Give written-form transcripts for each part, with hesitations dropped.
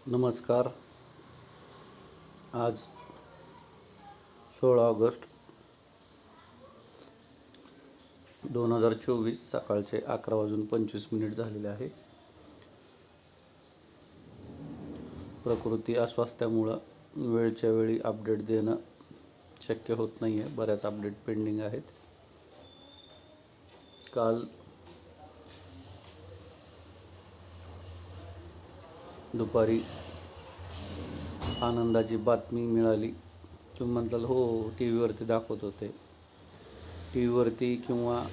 नमस्कार. आज 16 ऑगस्ट 2024 सकाळचे 11:25 झालेले आहे. प्रकृती अस्वास्थ्यामुळं वेळच्या वेळी अपडेट देणं शक्य होत नाही आहे. बऱ्याच अपडेट पेंडिंग आहेत. काल दुपारी आनंदाची बातमी मिळाली. तुम्ही म्हणताल हो, टी व्हीवरती दाखवत होते. टी व्हीवरती किंवा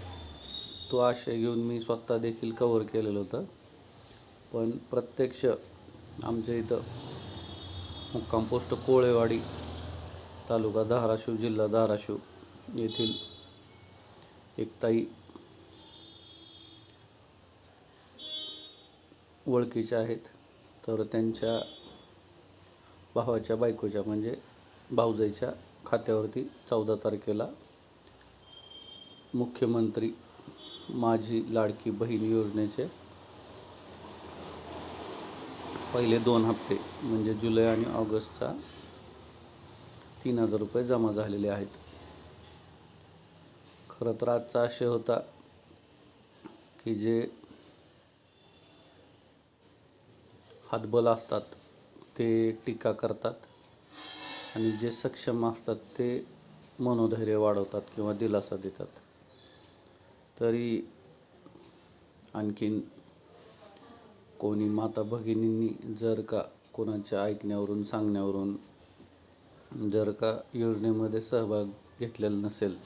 तो आशय घेऊन मी स्वतः देखील कव्हर केलेलं होतं. पण प्रत्यक्ष आमच्या इथं मुक्काम पोस्ट कोळेवाडी, तालुका धाराशिव, जिल्हा धाराशिव येथील एक ताई ओळखीच्या आहेत. तर त्यांच्या भावाच्या बायकोच्या म्हणजे भाऊजाईच्या खात्यावरती 14 तारखेला मुख्यमंत्री माझी लाडकी बहीण योजनेचे पहिले 2 हप्ते म्हणजे जुलै आणि ऑगस्टचा 3,000 रुपये जमा झालेले आहेत. खरं तर आजचा आशय होता की जे हातबल असतात ते टीका करतात आणि जे सक्षम असतात ते मनोधैर्य वाढवतात किंवा दिलासा देतात. तरी आणखीन कोणी माता भगिनींनी जर का कोणाच्या ऐकण्यावरून सांगण्यावरून जर का योजनेमध्ये सहभाग घेतलेला नसेल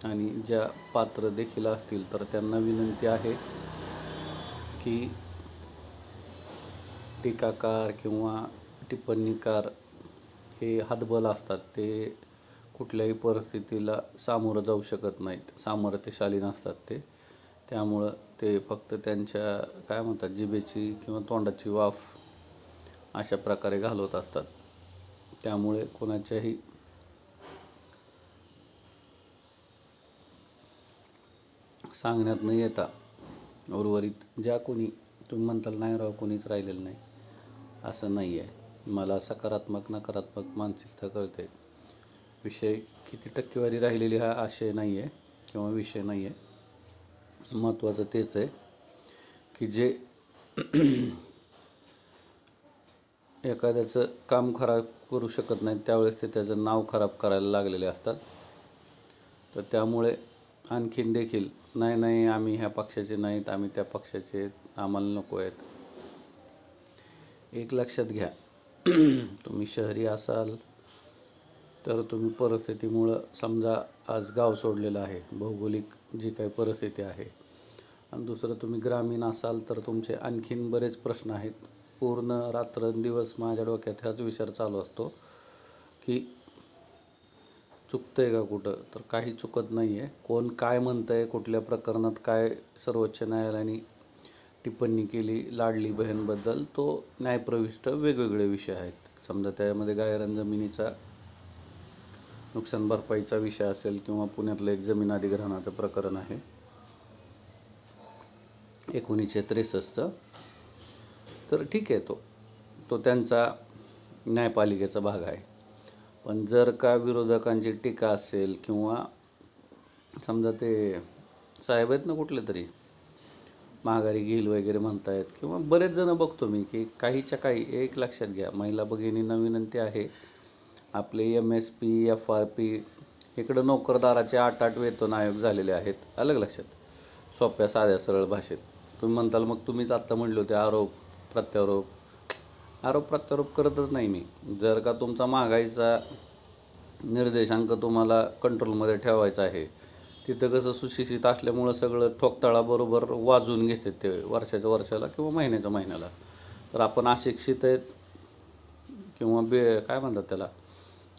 आणि ज्या पात्र देखील असतील तर त्यांना विनंती आहे की टीकाकार किंवा टिप्पणीकार हे हातबल असतात. ते कुठल्याही परिस्थितीला सामोरं जाऊ शकत नाहीत, सामर्थ्यशाली नसतात ते. त्यामुळं ते फक्त त्यांच्या काय म्हणतात जिभेची किंवा तोंडाची वाफ अशा प्रकारे घालवत असतात. त्यामुळे कोणाच्याही सांगण्यात न येता उर्वरित ज्या कोणी तुम्ही म्हणताल नाही राव कोणीच राहिलेलं नाही, असं नाही आहे. मला सकारात्मक नकारात्मक मानसिकता कळते. विषय किती टक्केवारी राहिलेली हा आशय नाही आहे किंवा विषय नाही आहे. महत्त्वाचं तेच आहे की जे एखाद्याचं काम खराब करू शकत नाही त्यावेळेस ते त्याचं नाव खराब करायला लागलेले असतात. तर त्यामुळे आणखीन देखील नाही आम्ही ह्या पक्षाचे नाहीत, आम्ही त्या पक्षाचे आहेत, आम्हाला नको आहेत. एक लक्षात घ्या, तुम्ही शहरी असाल तर तुम्ही परिस्थितीमुळं समजा आज गाव सोडलेलं आहे, भौगोलिक जी काही परिस्थिती आहे. आणि दुसरं तुम्ही ग्रामीण असाल तर तुमचे आणखीन बरेच प्रश्न आहेत. पूर्ण रात्रंदिवस माझ्या डोक्यात ह्याच विचार चालू असतो की चुकतं आहे का कुठं? तर काही चुकत नाही आहे. कोण काय म्हणतं आहे, कुठल्या प्रकरणात काय सर्वोच्च न्यायालयाने टिप्पणी केली लाडली बहीणबद्दल, तो न्यायप्रविष्ट वेगवेगळे विषय आहेत. समजा त्यामध्ये गायरान जमिनीचा नुकसान भरपाईचा विषय असेल किंवा पुण्यातलं एक जमीन अधिग्रहणाचं प्रकरण आहे 1963चं, तर ठीक आहे, तो त्यांचा न्यायपालिकेचा भाग आहे. पण जर का विरोधकांची टीका असेल किंवा समजा ते साहेब आहेत ना कुठले तरी माघारी घेईल वगैरे म्हणतायत किंवा बरेच जण बघतो मी की काहीच्या काही, एक लक्षात घ्या, महिला भगिनींना विनंती आहे, आपले MSP FRP इकडं नोकरदाराचे 8-8 वेतन आयोग झालेले आहेत. अलग लक्षात, सोप्या साध्या सरळ भाषेत. तुम्ही म्हणताल मग तुम्हीच आत्ता म्हणले होते आरोप प्रत्यारोप करतच नाही मी. जर का तुमचा महागाईचा निर्देशांक तुम्हाला कंट्रोलमध्ये ठेवायचा आहे, तिथं कसं सुशिक्षित असल्यामुळं सगळं ठोकताळाबरोबर वाजवून घेतात ते वर्षाच्या वर्षाला किंवा महिन्याच्या महिन्याला. तर आपण अशिक्षित आहेत किंवा काय म्हणतात त्याला,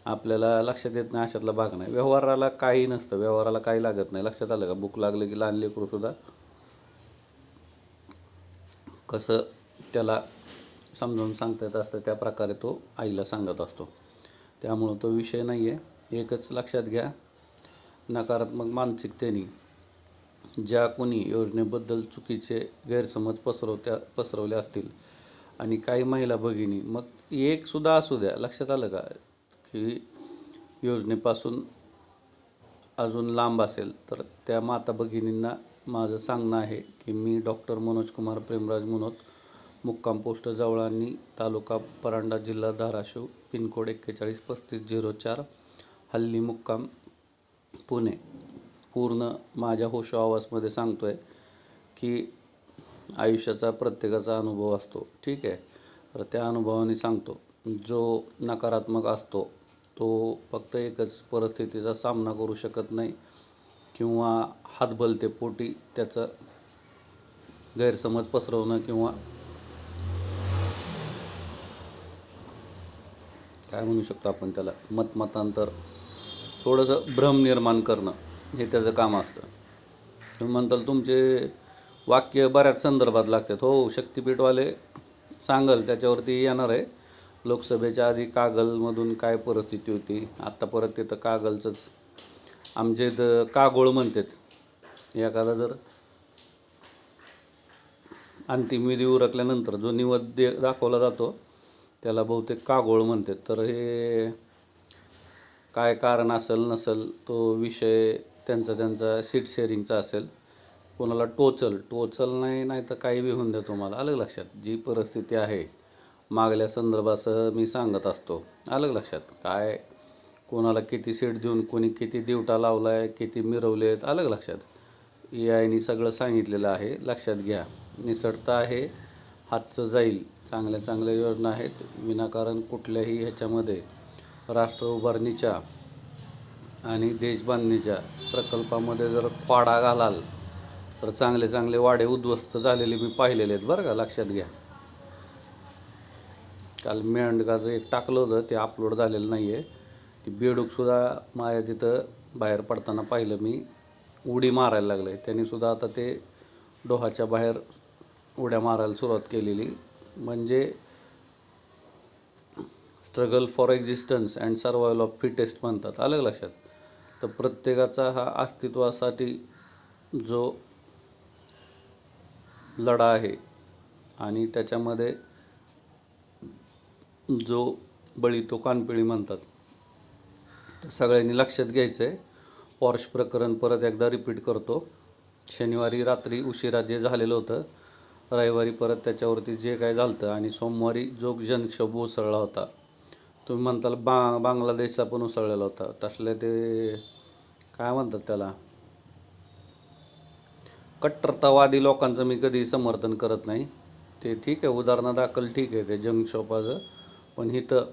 आपल्याला लक्षात येत नाही अशातला भाग नाही. व्यवहाराला काही नसतं, व्यवहाराला काही लागत नाही. लक्षात आलं का? भूक लागलं की लहान लेकरूसुद्धा कसं त्याला समजावून सांगता येत असतं त्या प्रकारे तो आईला सांगत असतो. त्यामुळं तो विषय नाही आहे. एकच लक्षात घ्या, नकारात्मक मानसिकतेने ज्या कोणी योजनेबद्दल चुकीचे गैरसमज पसरवले असतील आणि काही महिला भगिनी, मग एकसुद्धा असू द्या, लक्षात आलं का, की योजनेपासून अजून लांब असेल तर त्या माता भगिनींना माझं सांगणं आहे की मी डॉक्टर मनोज कुमार प्रेमराज मुनोत, मुक्काम पोस्ट जवळानी, तालुका परांडा, जिल्हा धाराशिव, पिनकोड 413504, हल्ली मुक्काम पुणे. पूर्ण माझ्या होशो आवाजमध्ये सांगतो आहे की आयुष्याचा प्रत्येकाचा अनुभव असतो, ठीक आहे. तर त्या अनुभवाने सांगतो, जो नकारात्मक असतो तो फक्त एकच परिस्थितीचा सामना करू शकत नाही किंवा हातबलते पोटी त्याचं गैरसमज पसरवणं किंवा काय म्हणू शकतो आपण त्याला, मतमतांतर, थोडंसं भ्रम निर्माण करणं हे त्याचं काम असतं. तुम्ही म्हणताल तुमचे वाक्य बऱ्याच संदर्भात लागतात. हो, शक्तिपीठवाले सांगल त्याच्यावरती येणार आहे. लोकसभेच्या आधी कागलमधून काय परिस्थिती होती, आत्ता परत तिथं कागलचंच, आमचे इथं कागोळ म्हणतात. एखादा जर अंतिम विधी उरकल्यानंतर जो निवेद दाखवला जातो त्याला बहुतेक कागोळ म्हणतात. तर हे काय कारण असेल नसेल तो विषय त्यांचा सीट शेअरिंगचा असेल. कोणाला टोचल नाही तर काही बी होऊन द्या, तुम्हाला आलं लक्षात. जी परिस्थिती आहे मागल्या संदर्भासह मी सांगत असतो, आलं लक्षात. काय कोणाला किती सीट देऊन कोणी किती दिवटा लावला आहे, किती मिरवलेत, आलं लक्षात. AIनी सगळं सांगितलेलं आहे, लक्षात घ्या. निसटता आहे, हातचं जाईल. चांगल्या योजना आहेत. विनाकारण कुठल्याही ह्याच्यामध्ये राष्ट्र उभारणीच्या आणि देशबांधणीच्या प्रकल्पामध्ये जर पाडा घालाल तर चांगले वाडे उद्ध्वस्त झालेले मी पाहिलेले आहेत बरं का, लक्षात घ्या. काल मेंढकाचं एक टाकलं होतं, ते अपलोड झालेलं नाही आहे. ती बेडूकसुद्धा माझ्या तिथं बाहेर पडताना पाहिलं मी, उडी मारायला लागलं आहे. त्यांनीसुद्धा आता ते डोहाच्या बाहेर उड्या मारायला सुरुवात केलेली. म्हणजे struggle for existence and survival of fittest म्हणतात, आलं लक्षात. तर प्रत्येकाचा हा अस्तित्वासाठी जो लढा आहे आणि त्याच्यामध्ये जो बळी तो कानपिळी म्हणतात, तर सगळ्यांनी लक्षात घ्यायचं आहे. पॉर्श प्रकरण परत एकदा रिपीट करतो. शनिवारी रात्री उशिरा जे झालेलं होतं, रविवारी परत त्याच्यावरती जे काय झालं होतं, आणि सोमवारी जो जनक्षोभ उसळला होता, तुम्ही म्हणताल बांगलादेशचा पण उसळलेला होता. तसले ते काय म्हणतात त्याला, कट्टरतावादी लोकांचं मी कधी समर्थन करत नाही. ते ठीक आहे, उदाहरणादाखल ठीक आहे ते जनक्षोभाचं. पण इथं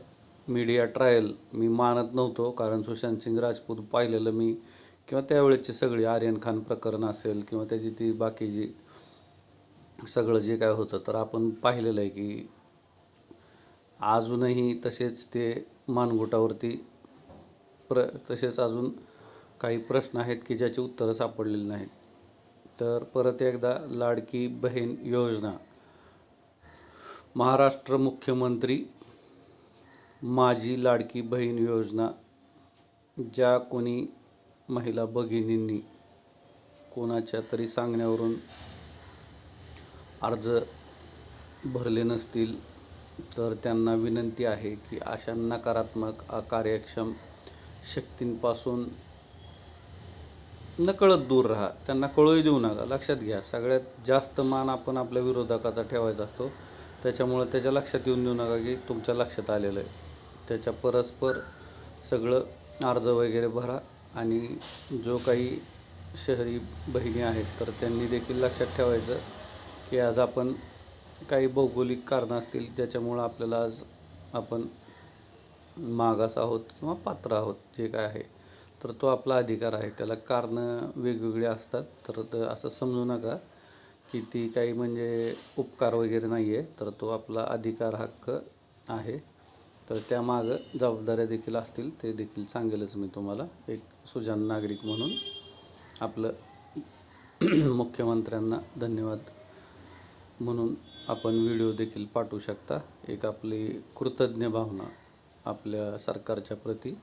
मीडिया ट्रायल मी मानत नव्हतो, कारण सुशांत सिंग राजपूत पाहिलेलं मी, किंवा त्यावेळेची सगळी आर्यन खान प्रकरण असेल किंवा त्याची ती बाकीची सगळं जे काय होतं, तर आपण पाहिलेलं आहे की अजूनही तसेच ते मानगुटावरती तसेच अजून काही प्रश्न आहेत की ज्याची उत्तरं सापडलेली नाहीत. तर परत एकदा लाडकी बहीण योजना, महाराष्ट्र मुख्यमंत्री माझी लाडकी बहीण योजना, ज्या कोणी महिला भगिनींनी कोणाच्या तरी सांगण्यावरून अर्ज भरले नसतील तर त्यांना विनंती आहे की अशा नकारात्मक अकार्यक्षम शक्तींपासून नकळत दूर राहा. त्यांना कळूही देऊ नका. लक्षात घ्या, सगळ्यात जास्त मान आपण आपल्या विरोधकाचा ठेवायचा असतो. त्याच्यामुळे त्याच्या लक्षात येऊन देऊ नका की तुमच्या लक्षात आलेलं आहे. त्याच्या परस्पर सगळं अर्ज वगैरे भरा. आणि जो काही शहरी बहिणी आहेत तर त्यांनी देखील लक्षात ठेवायचं की आज आपण काही भौगोलिक कारणं असतील ज्याच्यामुळं आपल्याला आज आपण मागास आहोत किंवा पात्र आहोत, जे काय आहे, तर तो आपला अधिकार आहे. त्याला कारणं वेगवेगळी असतात. तर असं समजू नका की ती काही म्हणजे उपकार वगैरे नाही आहे. तर तो आपला अधिकार, हक्क आहे. तर त्यामागं जबाबदाऱ्या देखील असतील, ते देखील सांगेलच मी तुम्हाला. एक सुजाण नागरिक म्हणून आपलं मुख्यमंत्र्यांना धन्यवाद म्हणून आपण व्हिडिओ देखील पाठवू शकता. एक आपली कृतज्ञ भावना आपल्या सरकारच्या प्रती.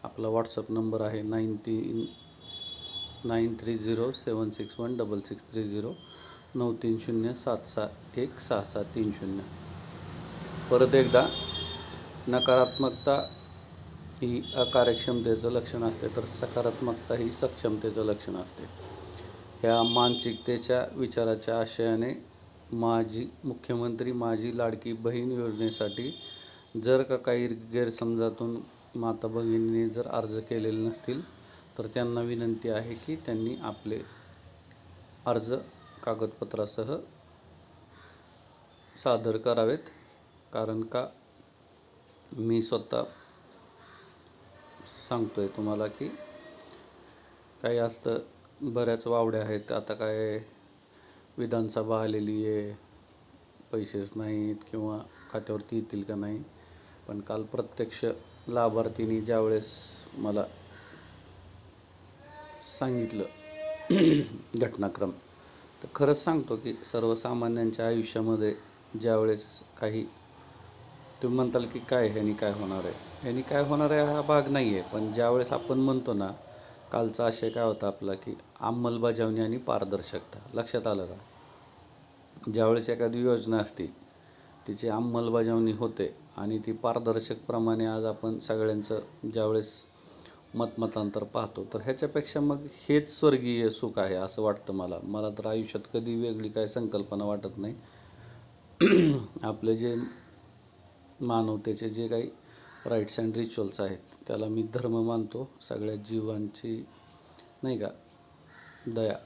आपला व्हॉट्सअप नंबर आहे 9307616630, 9307616630. परत एकदा, नकारात्मकता ही अकार्यक्षमतेचं लक्षण असते, तर सकारात्मकता ही सक्षमतेचं लक्षण असते. ह्या मानसिकतेच्या विचाराच्या आशयाने मुख्यमंत्री माझी लाडकी बहीण योजनेसाठी जर का काही गैरसमजातून माता भगिनींनी जर अर्ज केलेले नसतील, तर त्यांना विनंती आहे की त्यांनी आपले अर्ज कागदपत्रासह सादर करावेत. कारण का मी स्वतः सांगतोय तुम्हाला की काही असतं, बऱ्याच वावड्या आहेत. आता काय विधानसभा आलेली आहे, पैसेच नाहीत किंवा खात्यावरती येतील का नाही. पण काल प्रत्यक्ष लाभार्थींनी ज्यावेळेस मला सांगितलं घटनाक्रम, तर खरंच सांगतो की सर्वसामान्यांच्या आयुष्यामध्ये ज्यावेळेस काही तुम्ही म्हणताल की काय ह्यानी काय होणार आहे, ह्यानी काय होणार आहे हा भाग नाही आहे. पण ज्यावेळेस आपण म्हणतो ना, कालचा आशय काय होता आपला की अंमलबजावणी आणि पारदर्शकता, लक्षात आलं का? ज्यावेळेस एखादी योजना असते तिची अंमलबजावणी होते आणि ती पारदर्शकप्रमाणे आज आपण सगळ्यांचं ज्यावेळेस मतमतांतर पाहतो, तर ह्याच्यापेक्षा मग हेच स्वर्गीय सुख आहे असं वाटतं मला तर आयुष्यात कधी वेगळी काय संकल्पना वाटत नाही. आपले जे मानवतेचे जे काही राईट्स अँड रिच्युअल्स आहेत, त्याला मी धर्म मानतो. सगळ्या जीवांची नाही का दया,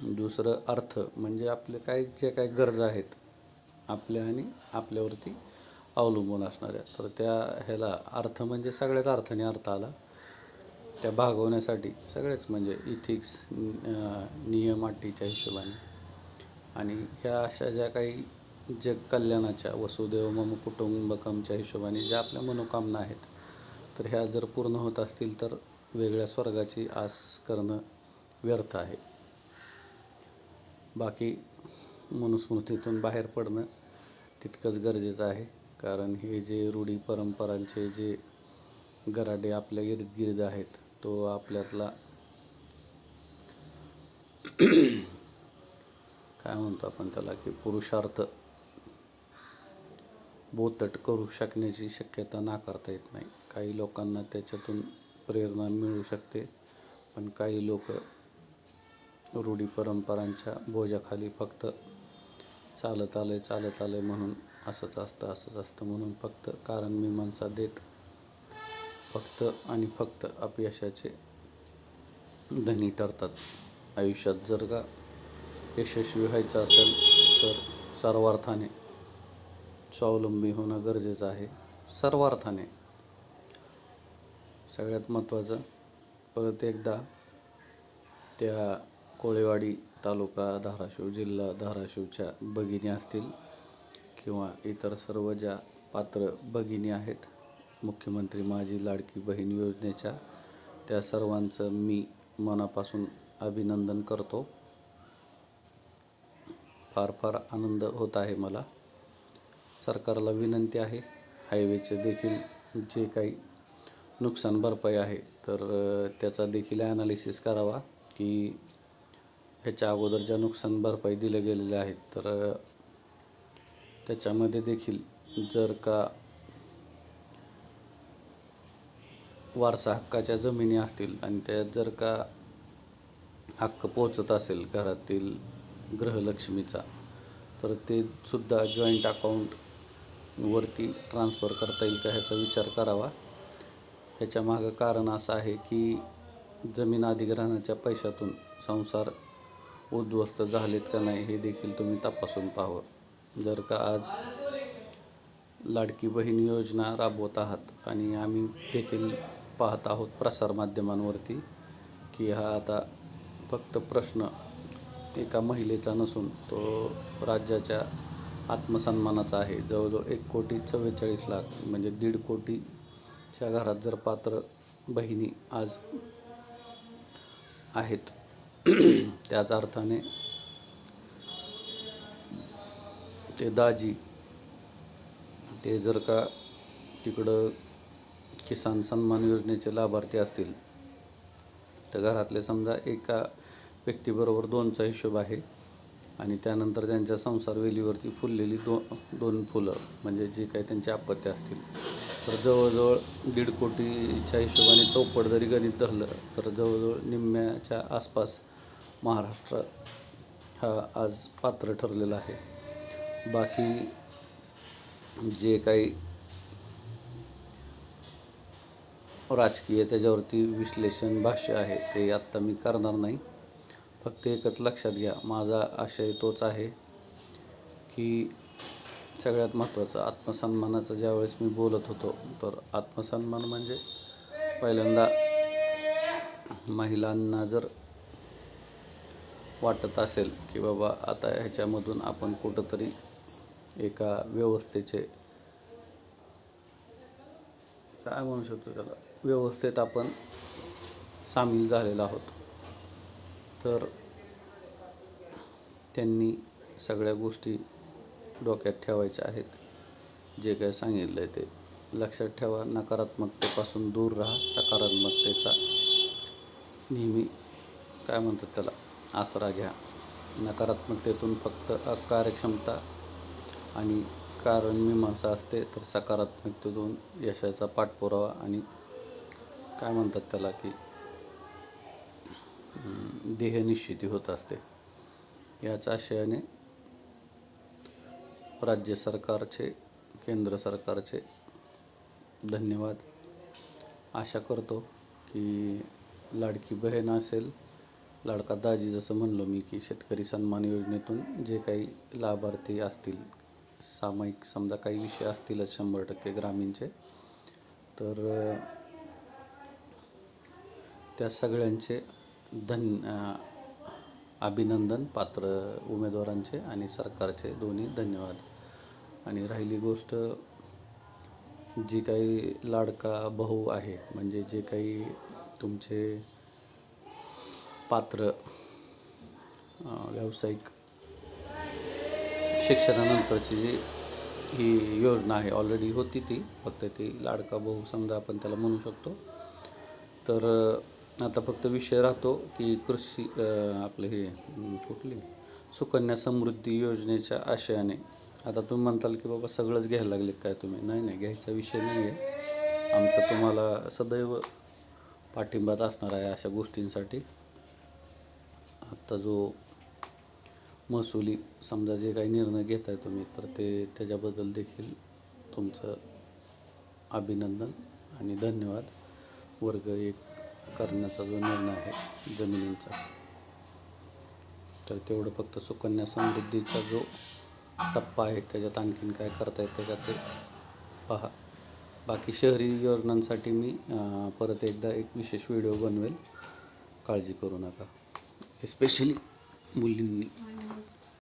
दुसरं अर्थ म्हणजे आपले काय जे काही गरजा आहेत आपल्या आणि आपल्यावरती अवलंबून असणाऱ्या, तर त्या ह्याला अर्थ म्हणजे सगळ्याच अर्थाने अर्थ आला. त्या भागवण्यासाठी सगळेच म्हणजे इथिक्स, नियम अटीच्या हिशोबाने आणि ह्या अशा ज्या काही जग कल्याणाच्या वसुदैव मम कुटुंबकमच्या हिशोबाने ज्या आपल्या मनोकामना आहेत, तर ह्या जर पूर्ण होत असतील तर वेगळ्या स्वर्गाची आस करणं व्यर्थ आहे. बाकी मनुस्मृतीतून बाहेर पडणं तितकंच गरजेचं आहे. कारण हे जे रूढी परंपरांचे जे गराडे आपल्या इर्दगिर्द आहेत, तो आपल्यातला काय म्हणतो आपण त्याला की पुरुषार्थ बोतट करू शकण्याची शक्यता नाकारता येत नाही. काही लोकांना त्याच्यातून प्रेरणा मिळू शकते, पण काही लोक रूढी परंपरांच्या बोजाखाली फक्त चालत आले म्हणून असंच असतं म्हणून फक्त कारण मीमांसा देत फक्त आणि फक्त अपयशाचे धनी ठरतात. आयुष्यात जर का यशस्वी व्हायचं असेल तर सर्वार्थाने स्वावलंबी होणं गरजेचं आहे. सर्वार्थाने. सगळ्यात महत्त्वाचं, परत एकदा त्या कोळेवाडी तालुका धाराशिव जिल्हा धाराशिवच्या भगिनी असतील किंवा इतर सर्व ज्या पात्र भगिनी आहेत मुख्यमंत्री माझी लाडकी बहीण योजनेच्या, त्या सर्वांचं मी मनापासून अभिनंदन करतो. फार आनंद होत आहे मला. सरकारला विनंती आहे, हायवेचे देखील जे काही नुकसान भरपाई आहे तर त्याचा देखील ॲनालिसिस करावा की ह्याच्या अगोदर ज्या नुकसान भरपाई दिल्या गेलेल्या आहेत तर त्याच्यामध्ये देखील जर का वारसा हक्काच्या जमिनी असतील आणि त्यात जर का हक्क पोहोचत असेल घरातील गृहलक्ष्मीचा, तर ते सुद्धा जॉईंट अकाउंटवरती ट्रान्सफर करता येईल का ह्याचा विचार करावा. ह्याच्या मागं कारण असं आहे की जमीन अधिग्रहणाच्या पैशातून संसार उद्ध्वस्त झालेत का नाही हे देखील तुम्ही तपासून पाहावं. जर का आज लाडकी बहीण योजना राबवत आहात आणि आम्ही देखील पाहत आहोत प्रसारमाध्यमांवरती की हा आता फक्त प्रश्न एका महिलेचा नसून तो राज्याच्या आत्मसन्मानाचा आहे. जवळजवळ 1,44,00,000 म्हणजे 1.5 कोटीच्या घरात जर पात्र बहिणी आज आहेत त्याच अर्थाने ते दाजी ते जर का तिकडं किसान सन्मान योजनेचे लाभार्थी असतील तर घरातले समजा एका व्यक्तीबरोबर 2चा हिशोब आहे आणि त्यानंतर त्यांच्या संसार वेलीवरती फुललेली दोन फुलं म्हणजे जे काही त्यांचे अपत्य असतील, तर जवळजवळ 1.5 कोटीच्या हिशोबाने चौपट जरी गणित धरलं तर जवळजवळ निम्म्याच्या आसपास महाराष्ट्र हा आज पात्र ठरलेला आहे. बाकी जे काही राजकीय त्याच्यावरती विश्लेषण भाष्य आहे ते आत्ता मी करणार नाही. फक्त एकच लक्षात घ्या, माझा आशय तोच आहे की सगळ्यात महत्त्वाचं आत्मसन्मानाचं ज्यावेळेस मी बोलत होतो, तर आत्मसन्मान म्हणजे पहिल्यांदा महिलांना जर वाटत असेल की बाबा आता ह्याच्यामधून आपण कुठंतरी एका व्यवस्थेचे काय म्हणू शकतो त्याला, व्यवस्थेत आपण सामील झालेलो आहोत, तर त्यांनी सगळ्या गोष्टी डोक्यात ठेवायच्या आहेत. जे काय सांगितलं आहे ते लक्षात ठेवा. नकारात्मकतेपासून दूर राहा. सकारात्मकतेचा नेहमी काय म्हणतात त्याला आसरा घ्या. नकारात्मकतेतून फक्त अकार्यक्षमता आणि कारणमीमांसा असते, तर सकारात्मकतेतून यशाचा पाठपुरावा आणि काय म्हणतात त्याला की ध्येयनिश्चिती होत असते. याच आशयाने राज्य सरकारचे, केंद्र सरकारचे धन्यवाद. आशा करतो की लाडकी बहीण असेल, लाडका दाजी जसं म्हणलो मी की शेतकरी सन्मान योजनेतून जे काही लाभार्थी असतील, सामायिक समजा काही विषय असतीलच 100% ग्रामीणचे, तर त्या सगळ्यांचे अभिनंदन पात्र उमेदवारांचे आणि सरकारचे दोन्ही धन्यवाद. आणि राहिली गोष्ट जी काही लाडका भाऊ आहे म्हणजे जे काही तुमचे पात्र व्यावसायिक शिक्षणानंतरची जी ही योजना आहे, ऑलरेडी होती ती, फक्त ती लाडका भाऊ समजा आपण त्याला म्हणू शकतो. तर आता फक्त विषय राहतो की कृषी आपलं हे कुठली सुकन्या समृद्धी योजनेच्या आशयाने. आता तुम्ही म्हणताल की बाबा सगळंच घ्यायला लागले काय तुम्ही. नाही, घ्यायचा विषय नाही आहे. आमचा तुम्हाला सदैव पाठिंबाच असणार आहे अशा गोष्टींसाठी. आत्ता जो महसुली समजा जे काही निर्णय घेताय तुम्ही, तर त्याच्याबद्दल देखील तुमचं अभिनंदन आणि धन्यवाद. वर्ग 1 करण्याचा जो निर्णय आहे जमिनींचा, तर तेवढं फक्त सुकन्या समृद्धीचा जो टप्पा आहे त्याच्यात आणखीन काय करता येतं का ते पहा. बाकी शहरी योजनांसाठी मी परत एकदा एक विशेष व्हिडिओ बनवेल, काळजी करू नका, स्पेशली मुलींनी.